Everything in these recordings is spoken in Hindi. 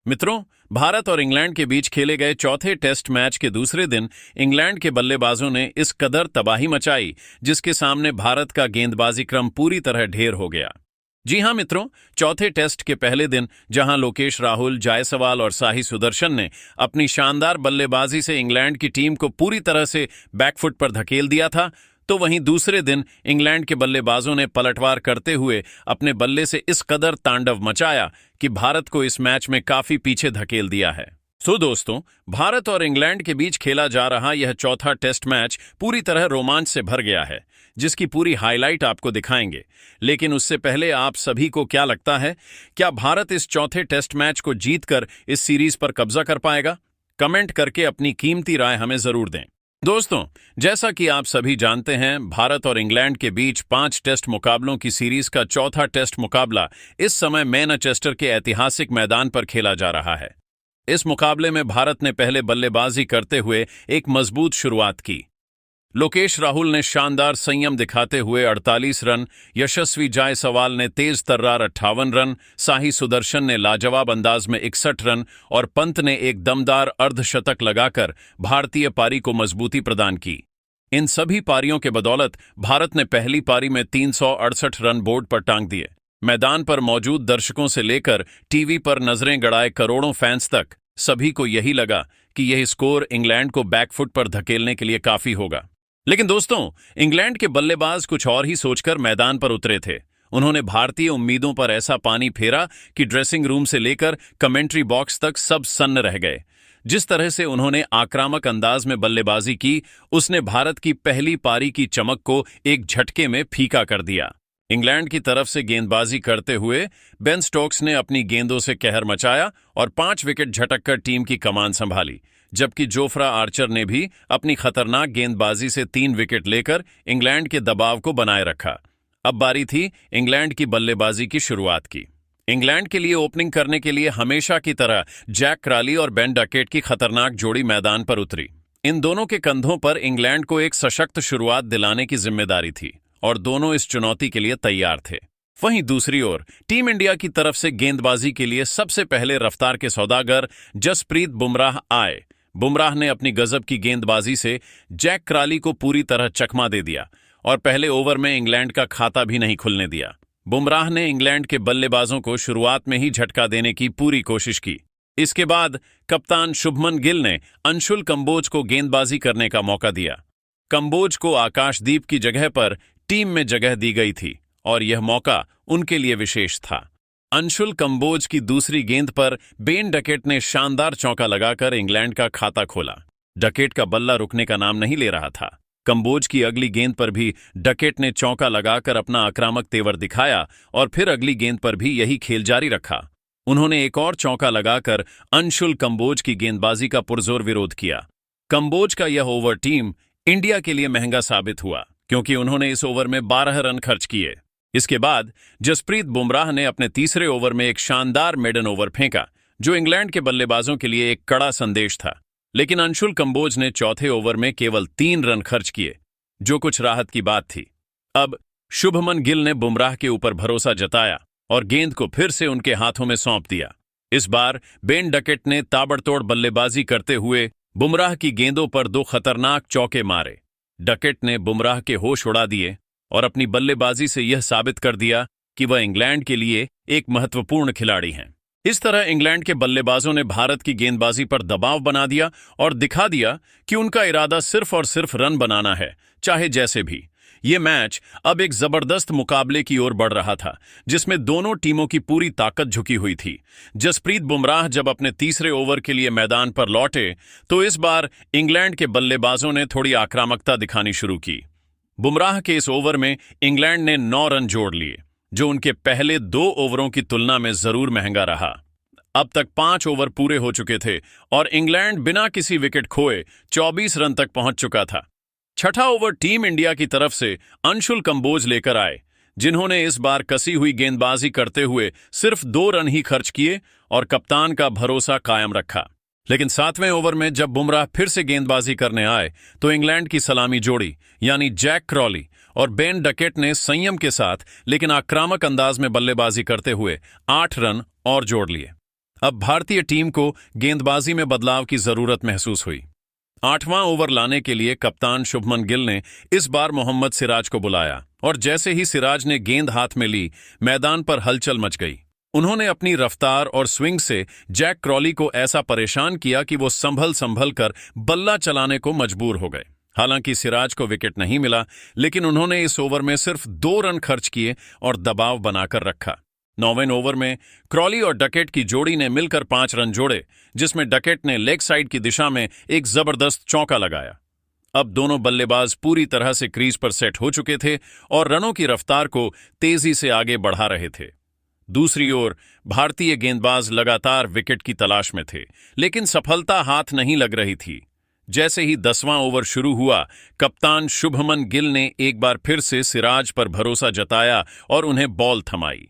मित्रों, भारत और इंग्लैंड के बीच खेले गए चौथे टेस्ट मैच के दूसरे दिन इंग्लैंड के बल्लेबाजों ने इस कदर तबाही मचाई जिसके सामने भारत का गेंदबाजी क्रम पूरी तरह ढेर हो गया। जी हां मित्रों, चौथे टेस्ट के पहले दिन जहां लोकेश राहुल, जायसवाल और साही सुदर्शन ने अपनी शानदार बल्लेबाजी से इंग्लैंड की टीम को पूरी तरह से बैकफुट पर धकेल दिया था, तो वहीं दूसरे दिन इंग्लैंड के बल्लेबाजों ने पलटवार करते हुए अपने बल्ले से इस कदर तांडव मचाया कि भारत को इस मैच में काफी पीछे धकेल दिया है। तो दोस्तों, भारत और इंग्लैंड के बीच खेला जा रहा यह चौथा टेस्ट मैच पूरी तरह रोमांच से भर गया है, जिसकी पूरी हाईलाइट आपको दिखाएंगे। लेकिन उससे पहले आप सभी को क्या लगता है, क्या भारत इस चौथे टेस्ट मैच को जीतकर इस सीरीज पर कब्जा कर पाएगा? कमेंट करके अपनी कीमती राय हमें जरूर दें। दोस्तों, जैसा कि आप सभी जानते हैं, भारत और इंग्लैंड के बीच 5 टेस्ट मुकाबलों की सीरीज का चौथा टेस्ट मुकाबला इस समय मैनचेस्टर के ऐतिहासिक मैदान पर खेला जा रहा है। इस मुकाबले में भारत ने पहले बल्लेबाजी करते हुए एक मजबूत शुरुआत की। लोकेश राहुल ने शानदार संयम दिखाते हुए 48 रन, यशस्वी जायसवाल ने तेज तर्रार 58 रन, साही सुदर्शन ने लाजवाब अंदाज में 61 रन और पंत ने एक दमदार अर्धशतक लगाकर भारतीय पारी को मजबूती प्रदान की। इन सभी पारियों के बदौलत भारत ने पहली पारी में 368 रन बोर्ड पर टांग दिए। मैदान पर मौजूद दर्शकों से लेकर टीवी पर नजरें गड़ाए करोड़ों फैंस तक सभी को यही लगा कि यह स्कोर इंग्लैंड को बैकफुट पर धकेलने के लिए काफी होगा। लेकिन दोस्तों, इंग्लैंड के बल्लेबाज कुछ और ही सोचकर मैदान पर उतरे थे। उन्होंने भारतीय उम्मीदों पर ऐसा पानी फेरा कि ड्रेसिंग रूम से लेकर कमेंट्री बॉक्स तक सब सन्न रह गए। जिस तरह से उन्होंने आक्रामक अंदाज में बल्लेबाजी की, उसने भारत की पहली पारी की चमक को एक झटके में फीका कर दिया। इंग्लैंड की तरफ से गेंदबाजी करते हुए बेन स्टोक्स ने अपनी गेंदों से कहर मचाया और 5 विकेट झटककर टीम की कमान संभाली, जबकि जोफ्रा आर्चर ने भी अपनी खतरनाक गेंदबाजी से 3 विकेट लेकर इंग्लैंड के दबाव को बनाए रखा। अब बारी थी इंग्लैंड की बल्लेबाजी की शुरुआत की। इंग्लैंड के लिए ओपनिंग करने के लिए हमेशा की तरह जैक क्रॉली और बेन डकेट की खतरनाक जोड़ी मैदान पर उतरी। इन दोनों के कंधों पर इंग्लैंड को एक सशक्त शुरुआत दिलाने की जिम्मेदारी थी और दोनों इस चुनौती के लिए तैयार थे। वहीं दूसरी ओर टीम इंडिया की तरफ से गेंदबाजी के लिए सबसे पहले रफ्तार के सौदागर जसप्रीत बुमराह आए। बुमराह ने अपनी गजब की गेंदबाजी से जैक क्रॉली को पूरी तरह चकमा दे दिया और पहले ओवर में इंग्लैंड का खाता भी नहीं खुलने दिया। बुमराह ने इंग्लैंड के बल्लेबाजों को शुरुआत में ही झटका देने की पूरी कोशिश की। इसके बाद कप्तान शुभमन गिल ने अंशुल कंबोज को गेंदबाजी करने का मौका दिया। कंबोज को आकाशदीप की जगह पर टीम में जगह दी गई थी और यह मौका उनके लिए विशेष था। अंशुल कंबोज की दूसरी गेंद पर बेन डकेट ने शानदार चौका लगाकर इंग्लैंड का खाता खोला। डकेट का बल्ला रुकने का नाम नहीं ले रहा था। कंबोज की अगली गेंद पर भी डकेट ने चौका लगाकर अपना आक्रामक तेवर दिखाया और फिर अगली गेंद पर भी यही खेल जारी रखा। उन्होंने एक और चौका लगाकर अंशुल कंबोज की गेंदबाजी का पुरजोर विरोध किया। कंबोज का यह ओवर टीम इंडिया के लिए महंगा साबित हुआ, क्योंकि उन्होंने इस ओवर में 12 रन खर्च किए। इसके बाद जसप्रीत बुमराह ने अपने तीसरे ओवर में एक शानदार मेडन ओवर फेंका, जो इंग्लैंड के बल्लेबाजों के लिए एक कड़ा संदेश था। लेकिन अंशुल कंबोज ने चौथे ओवर में केवल 3 रन खर्च किए, जो कुछ राहत की बात थी। अब शुभमन गिल ने बुमराह के ऊपर भरोसा जताया और गेंद को फिर से उनके हाथों में सौंप दिया। इस बार बेन डकेट ने ताबड़तोड़ बल्लेबाजी करते हुए बुमराह की गेंदों पर 2 खतरनाक चौके मारे। डकेट ने बुमराह के होश उड़ा दिए और अपनी बल्लेबाजी से यह साबित कर दिया कि वह इंग्लैंड के लिए एक महत्वपूर्ण खिलाड़ी हैं। इस तरह इंग्लैंड के बल्लेबाजों ने भारत की गेंदबाजी पर दबाव बना दिया और दिखा दिया कि उनका इरादा सिर्फ और सिर्फ रन बनाना है, चाहे जैसे भी। ये मैच अब एक जबरदस्त मुकाबले की ओर बढ़ रहा था, जिसमें दोनों टीमों की पूरी ताकत झुकी हुई थी। जसप्रीत बुमराह जब अपने तीसरे ओवर के लिए मैदान पर लौटे, तो इस बार इंग्लैंड के बल्लेबाजों ने थोड़ी आक्रामकता दिखानी शुरू की। बुमराह के इस ओवर में इंग्लैंड ने 9 रन जोड़ लिए, जो उनके पहले 2 ओवरों की तुलना में जरूर महंगा रहा। अब तक 5 ओवर पूरे हो चुके थे और इंग्लैंड बिना किसी विकेट खोए 24 रन तक पहुंच चुका था। छठा ओवर टीम इंडिया की तरफ से अंशुल कंबोज लेकर आए, जिन्होंने इस बार कसी हुई गेंदबाजी करते हुए सिर्फ 2 रन ही खर्च किए और कप्तान का भरोसा कायम रखा। लेकिन 7वें ओवर में जब बुमराह फिर से गेंदबाजी करने आए, तो इंग्लैंड की सलामी जोड़ी यानी जैक क्रॉली और बेन डकेट ने संयम के साथ लेकिन आक्रामक अंदाज में बल्लेबाजी करते हुए 8 रन और जोड़ लिए। अब भारतीय टीम को गेंदबाजी में बदलाव की जरूरत महसूस हुई। 8वां ओवर लाने के लिए कप्तान शुभमन गिल ने इस बार मोहम्मद सिराज को बुलाया और जैसे ही सिराज ने गेंद हाथ में ली, मैदान पर हलचल मच गई। उन्होंने अपनी रफ्तार और स्विंग से जैक क्रॉली को ऐसा परेशान किया कि वो संभल कर बल्ला चलाने को मजबूर हो गए। हालांकि सिराज को विकेट नहीं मिला, लेकिन उन्होंने इस ओवर में सिर्फ 2 रन खर्च किए और दबाव बनाकर रखा। 9वें ओवर में क्रॉली और डकेट की जोड़ी ने मिलकर 5 रन जोड़े, जिसमें डकेट ने लेग साइड की दिशा में एक जबरदस्त चौका लगाया। अब दोनों बल्लेबाज पूरी तरह से क्रीज पर सेट हो चुके थे और रनों की रफ्तार को तेजी से आगे बढ़ा रहे थे। दूसरी ओर भारतीय गेंदबाज लगातार विकेट की तलाश में थे, लेकिन सफलता हाथ नहीं लग रही थी। जैसे ही 10वां ओवर शुरू हुआ, कप्तान शुभमन गिल ने एक बार फिर से सिराज पर भरोसा जताया और उन्हें बॉल थमाई।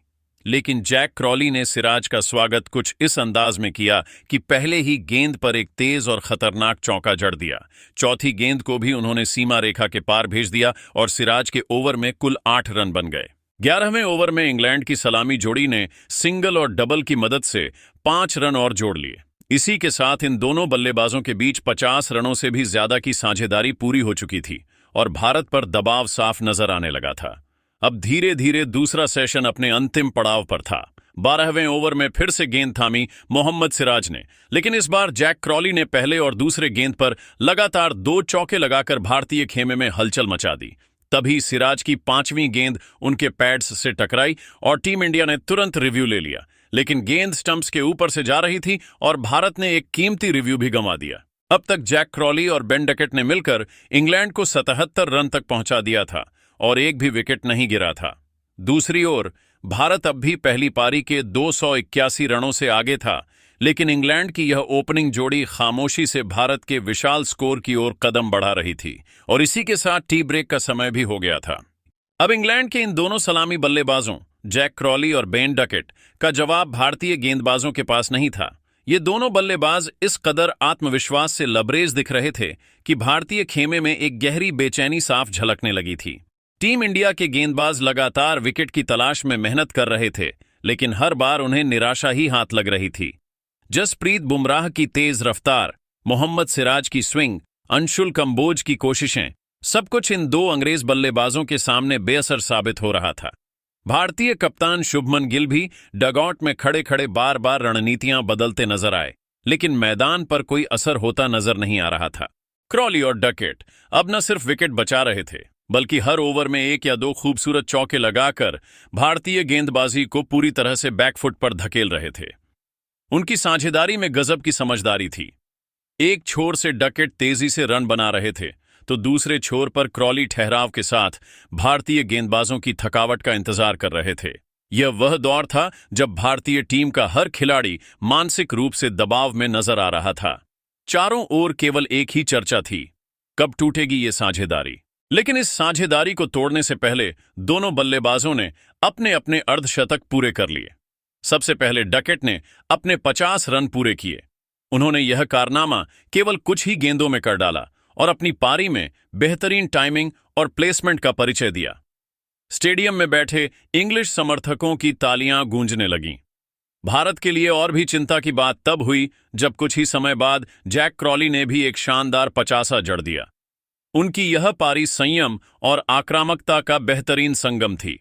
लेकिन जैक क्रॉली ने सिराज का स्वागत कुछ इस अंदाज में किया कि पहले ही गेंद पर एक तेज और खतरनाक चौका जड़ दिया। चौथी गेंद को भी उन्होंने सीमा रेखा के पार भेज दिया और सिराज के ओवर में कुल 8 रन बन गए। 11वें ओवर में इंग्लैंड की सलामी जोड़ी ने सिंगल और डबल की मदद से 5 रन और जोड़ लिए। इसी के साथ इन दोनों बल्लेबाजों के बीच 50 रनों से भी ज्यादा की साझेदारी पूरी हो चुकी थी और भारत पर दबाव साफ नजर आने लगा था। अब धीरे धीरे दूसरा सेशन अपने अंतिम पड़ाव पर था। 12वें ओवर में फिर से गेंद थामी मोहम्मद सिराज ने, लेकिन इस बार जैक क्रॉली ने पहले और दूसरे गेंद पर लगातार 2 चौके लगाकर भारतीय खेमे में हलचल मचा दी। तभी सिराज की 5वीं गेंद उनके पैड्स से टकराई और टीम इंडिया ने तुरंत रिव्यू ले लिया, लेकिन गेंद स्टंप्स के ऊपर से जा रही थी और भारत ने एक कीमती रिव्यू भी गंवा दिया। अब तक जैक क्रॉली और बेन डकेट ने मिलकर इंग्लैंड को 77 रन तक पहुंचा दिया था और एक भी विकेट नहीं गिरा था। दूसरी ओर भारत अब भी पहली पारी के 281 रनों से आगे था, लेकिन इंग्लैंड की यह ओपनिंग जोड़ी खामोशी से भारत के विशाल स्कोर की ओर कदम बढ़ा रही थी और इसी के साथ टी ब्रेक का समय भी हो गया था। अब इंग्लैंड के इन दोनों सलामी बल्लेबाजों जैक क्रॉली और बेन डकेट का जवाब भारतीय गेंदबाजों के पास नहीं था। ये दोनों बल्लेबाज इस कदर आत्मविश्वास से लबरेज दिख रहे थे कि भारतीय खेमे में एक गहरी बेचैनी साफ झलकने लगी थी। टीम इंडिया के गेंदबाज लगातार विकेट की तलाश में मेहनत कर रहे थे, लेकिन हर बार उन्हें निराशा ही हाथ लग रही थी। जसप्रीत बुमराह की तेज रफ्तार, मोहम्मद सिराज की स्विंग, अंशुल कंबोज की कोशिशें, सब कुछ इन 2 अंग्रेज बल्लेबाजों के सामने बेअसर साबित हो रहा था। भारतीय कप्तान शुभमन गिल भी डगआउट में खड़े खड़े बार बार रणनीतियां बदलते नजर आए, लेकिन मैदान पर कोई असर होता नजर नहीं आ रहा था। क्रॉली और डकेट अब न सिर्फ विकेट बचा रहे थे, बल्कि हर ओवर में 1 या 2 खूबसूरत चौके लगाकर भारतीय गेंदबाजी को पूरी तरह से बैकफुट पर धकेल रहे थे। उनकी साझेदारी में गजब की समझदारी थी। एक छोर से डकेट तेजी से रन बना रहे थे, तो दूसरे छोर पर क्रॉली ठहराव के साथ भारतीय गेंदबाजों की थकावट का इंतजार कर रहे थे। यह वह दौर था जब भारतीय टीम का हर खिलाड़ी मानसिक रूप से दबाव में नजर आ रहा था। चारों ओर केवल एक ही चर्चा थी, कब टूटेगी ये साझेदारी। लेकिन इस साझेदारी को तोड़ने से पहले दोनों बल्लेबाजों ने अपने अपने अर्धशतक पूरे कर लिए। सबसे पहले डकेट ने अपने 50 रन पूरे किए। उन्होंने यह कारनामा केवल कुछ ही गेंदों में कर डाला और अपनी पारी में बेहतरीन टाइमिंग और प्लेसमेंट का परिचय दिया। स्टेडियम में बैठे इंग्लिश समर्थकों की तालियां गूंजने लगीं। भारत के लिए और भी चिंता की बात तब हुई जब कुछ ही समय बाद जैक क्रॉली ने भी एक शानदार 50 जड़ दिया। उनकी यह पारी संयम और आक्रामकता का बेहतरीन संगम थी।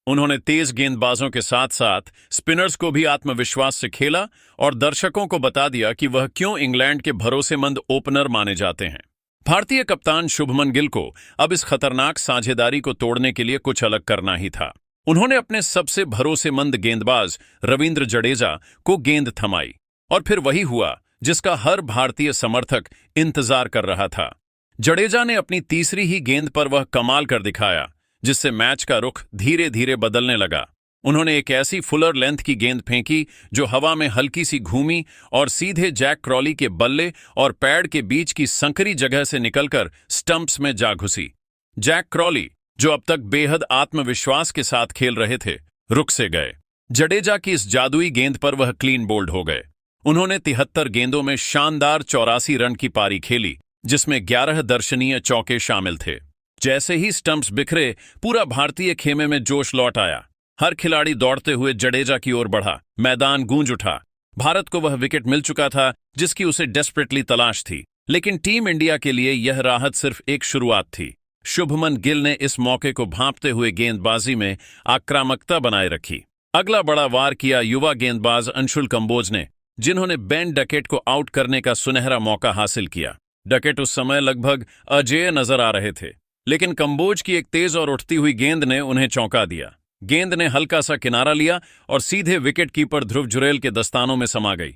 उन्होंने तेज गेंदबाजों के साथ साथ स्पिनर्स को भी आत्मविश्वास से खेला और दर्शकों को बता दिया कि वह क्यों इंग्लैंड के भरोसेमंद ओपनर माने जाते हैं। भारतीय कप्तान शुभमन गिल को अब इस खतरनाक साझेदारी को तोड़ने के लिए कुछ अलग करना ही था। उन्होंने अपने सबसे भरोसेमंद गेंदबाज रविंद्र जडेजा को गेंद थमाई और फिर वही हुआ जिसका हर भारतीय समर्थक इंतजार कर रहा था। जडेजा ने अपनी तीसरी ही गेंद पर वह कमाल कर दिखाया जिससे मैच का रुख धीरे धीरे बदलने लगा। उन्होंने एक ऐसी फुलर लेंथ की गेंद फेंकी जो हवा में हल्की सी घूमी और सीधे जैक क्रॉली के बल्ले और पैड के बीच की संकरी जगह से निकलकर स्टंप्स में जा घुसी। जैक क्रॉली, जो अब तक बेहद आत्मविश्वास के साथ खेल रहे थे, रुक से गए। जडेजा की इस जादुई गेंद पर वह क्लीन बोल्ड हो गए। उन्होंने 73 गेंदों में शानदार 84 रन की पारी खेली, जिसमें 11 दर्शनीय चौके शामिल थे। जैसे ही स्टंप्स बिखरे, पूरा भारतीय खेमे में जोश लौट आया। हर खिलाड़ी दौड़ते हुए जडेजा की ओर बढ़ा। मैदान गूंज उठा। भारत को वह विकेट मिल चुका था जिसकी उसे डेस्परेटली तलाश थी, लेकिन टीम इंडिया के लिए यह राहत सिर्फ एक शुरुआत थी। शुभमन गिल ने इस मौके को भांपते हुए गेंदबाजी में आक्रामकता बनाए रखी। अगला बड़ा वार किया युवा गेंदबाज अंशुल कंबोज ने, जिन्होंने बेन डकेट को आउट करने का सुनहरा मौका हासिल किया। डकेट उस समय लगभग अजेय नजर आ रहे थे, लेकिन कंबोज की एक तेज और उठती हुई गेंद ने उन्हें चौंका दिया। गेंद ने हल्का सा किनारा लिया और सीधे विकेट कीपर ध्रुव जुरैल के दस्तानों में समा गई।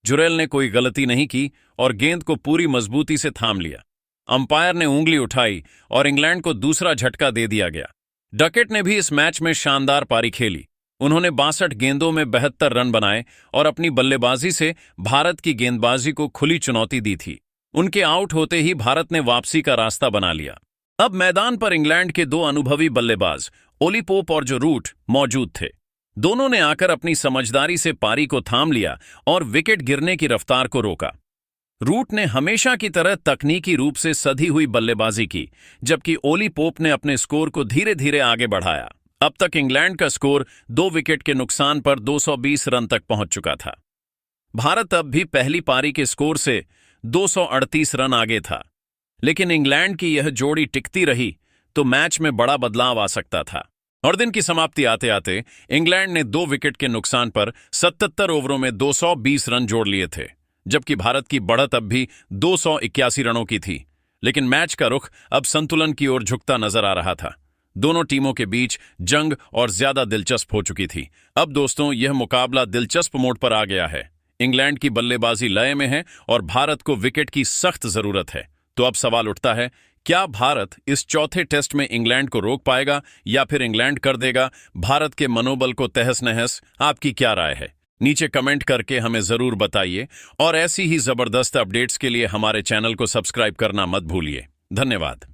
जुरैल ने कोई गलती नहीं की और गेंद को पूरी मजबूती से थाम लिया। अंपायर ने उंगली उठाई और इंग्लैंड को दूसरा झटका दे दिया गया। डकेट ने भी इस मैच में शानदार पारी खेली। उन्होंने 62 गेंदों में 72 रन बनाए और अपनी बल्लेबाजी से भारत की गेंदबाजी को खुली चुनौती दी थी। उनके आउट होते ही भारत ने वापसी का रास्ता बना लिया। अब मैदान पर इंग्लैंड के दो अनुभवी बल्लेबाज ओली पोप और जो रूट मौजूद थे। दोनों ने आकर अपनी समझदारी से पारी को थाम लिया और विकेट गिरने की रफ्तार को रोका। रूट ने हमेशा की तरह तकनीकी रूप से सधी हुई बल्लेबाजी की, जबकि ओली पोप ने अपने स्कोर को धीरे धीरे आगे बढ़ाया। अब तक इंग्लैंड का स्कोर 2 विकेट के नुकसान पर 220 रन तक पहुंच चुका था। भारत अब भी पहली पारी के स्कोर से 238 रन आगे था, लेकिन इंग्लैंड की यह जोड़ी टिकती रही तो मैच में बड़ा बदलाव आ सकता था। और दिन की समाप्ति आते आते इंग्लैंड ने 2 विकेट के नुकसान पर 77 ओवरों में 220 रन जोड़ लिए थे, जबकि भारत की बढ़त अब भी 281 रनों की थी। लेकिन मैच का रुख अब संतुलन की ओर झुकता नजर आ रहा था। दोनों टीमों के बीच जंग और ज्यादा दिलचस्प हो चुकी थी। अब दोस्तों, यह मुकाबला दिलचस्प मोड़ पर आ गया है। इंग्लैंड की बल्लेबाजी लय में है और भारत को विकेट की सख्त जरूरत है। तो अब सवाल उठता है, क्या भारत इस चौथे टेस्ट में इंग्लैंड को रोक पाएगा या फिर इंग्लैंड कर देगा भारत के मनोबल को तहस नहस? आपकी क्या राय है? नीचे कमेंट करके हमें जरूर बताइए और ऐसी ही जबरदस्त अपडेट्स के लिए हमारे चैनल को सब्सक्राइब करना मत भूलिए। धन्यवाद।